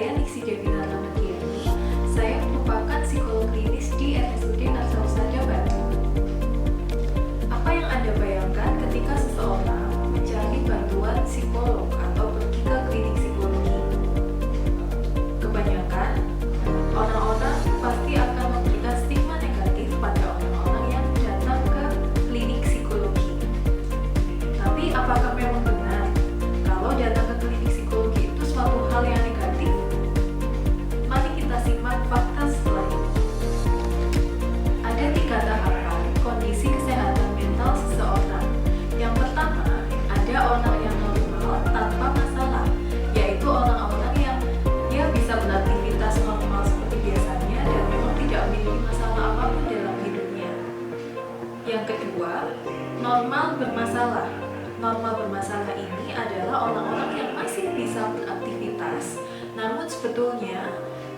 saya Nixi Devina Ramadiani. Saya merupakan psikolog klinis di RSUD Narsahusada Bandung. Apa yang Anda bayangkan ketika seseorang mencari bantuan psikolog atau pergi ke klinik psikologi? Kebanyakan orang-orang pasti akan memberikan stigma negatif pada orang-orang yang datang ke klinik psikologi. Tapi apakah memang benar kalau datang ke klinik psikologi itu suatu hal yang negatif? Mari kita simak fakta setelah ini. Ada 3 tahapan kondisi kesehatan mental seseorang. Yang pertama, ada orang yang normal tanpa masalah, yaitu orang-orang yang dia bisa beraktivitas normal seperti biasanya dan memang tidak memiliki masalah apapun dalam hidupnya. Yang kedua, normal bermasalah. Normal bermasalah ini adalah orang-orang yang masih bisa beraktivitas, namun sebetulnya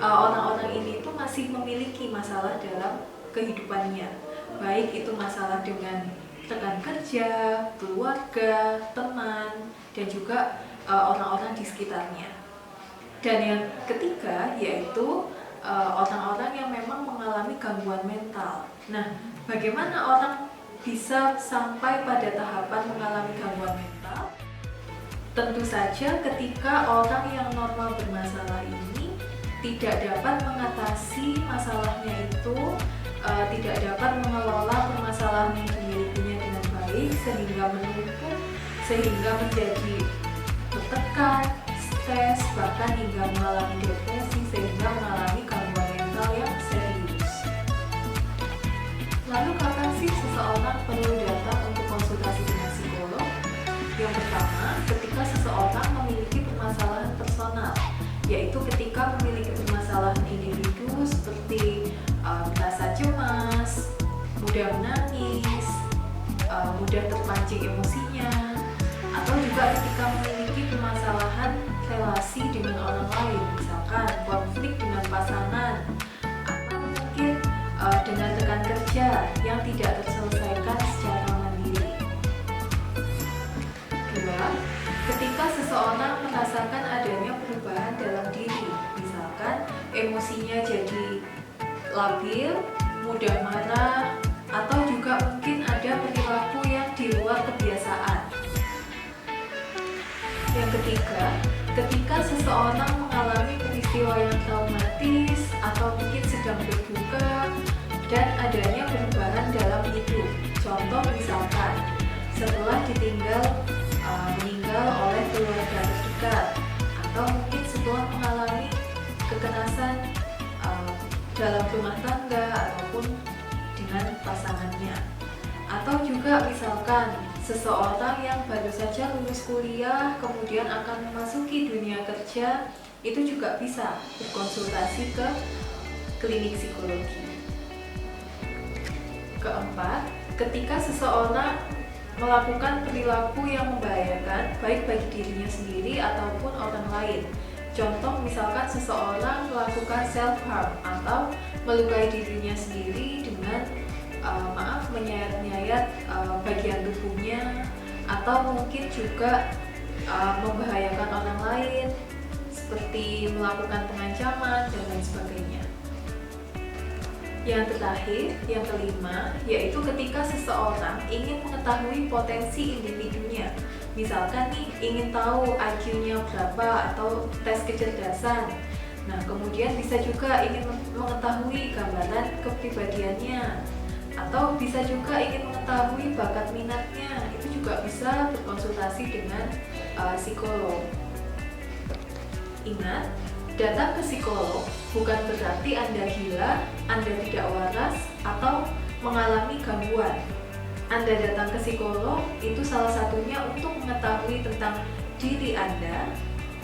orang-orang ini itu masih memiliki masalah dalam kehidupannya, baik itu masalah dengan rekan kerja, keluarga, teman, dan juga orang-orang di sekitarnya. Dan yang ketiga yaitu orang-orang yang memang mengalami gangguan mental. Nah, bagaimana orang bisa sampai pada tahapan mengalami gangguan mental? Tentu saja ketika orang yang normal bermasalah ini tidak dapat mengatasi masalahnya itu, tidak dapat mengelola permasalahan yang dimilikinya dengan baik, sehingga menumpuk, sehingga menjadi tertekan, stres, bahkan hingga mengalami depresi, sehingga mengalami gangguan mental yang serius. Lalu kapan sih seseorang perlu datang untuk konsultasi dengan psikolog? Yang pertama, ketika seseorang memiliki permasalahan personal, yaitu ketika memiliki permasalahan individu seperti merasa cemas, mudah menangis, mudah terpancing emosinya, atau juga ketika memiliki permasalahan relasi dengan orang lain, misalkan konflik dengan pasangan, atau mungkin dengan rekan kerja yang tidak terselesaikan secara mandiri. Kedua, ketika seseorang merasakan adanya perubahan dalam diri, misalkan emosinya jadi labil, mudah marah, atau juga mungkin ada perilaku yang di luar kebiasaan. Yang ketiga, ketika seseorang mengalami peristiwa yang traumatis atau mungkin sedang berduka dan adanya perubahan dalam hidup. Contoh misalkan setelah meninggal oleh keluarga terdekat, atau mungkin setelah mengalami kekerasan dalam rumah tangga ataupun dengan pasangannya. Atau juga misalkan seseorang yang baru saja lulus kuliah kemudian akan memasuki dunia kerja, itu juga bisa berkonsultasi ke klinik psikologi. Keempat, ketika seseorang melakukan perilaku yang membahayakan baik bagi dirinya sendiri ataupun orang lain. Contoh misalkan seseorang melakukan self-harm atau melukai dirinya sendiri dengan menyayat-nyayat bagian tubuhnya, atau mungkin juga membahayakan orang lain seperti melakukan pengancaman dan lain sebagainya. Yang terakhir, yang kelima, yaitu ketika seseorang ingin mengetahui potensi individunya. Misalkan nih, ingin tahu IQ-nya berapa atau tes kecerdasan. Nah, kemudian bisa juga ingin mengetahui gambaran kepribadiannya, atau bisa juga ingin mengetahui bakat minatnya. Itu juga bisa berkonsultasi dengan psikolog. Ingat, datang ke psikolog bukan berarti Anda gila, Anda tidak waras, atau mengalami gangguan. Anda datang ke psikolog itu salah satunya untuk mengetahui tentang diri Anda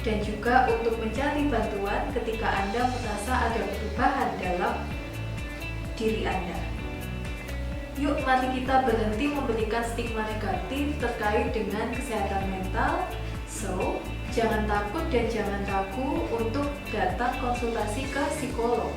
dan juga untuk mencari bantuan ketika Anda merasa ada perubahan dalam diri Anda. Yuk, mari kita berhenti memberikan stigma negatif terkait dengan kesehatan mental. So, jangan takut dan jangan ragu untuk datang konsultasi ke psikolog.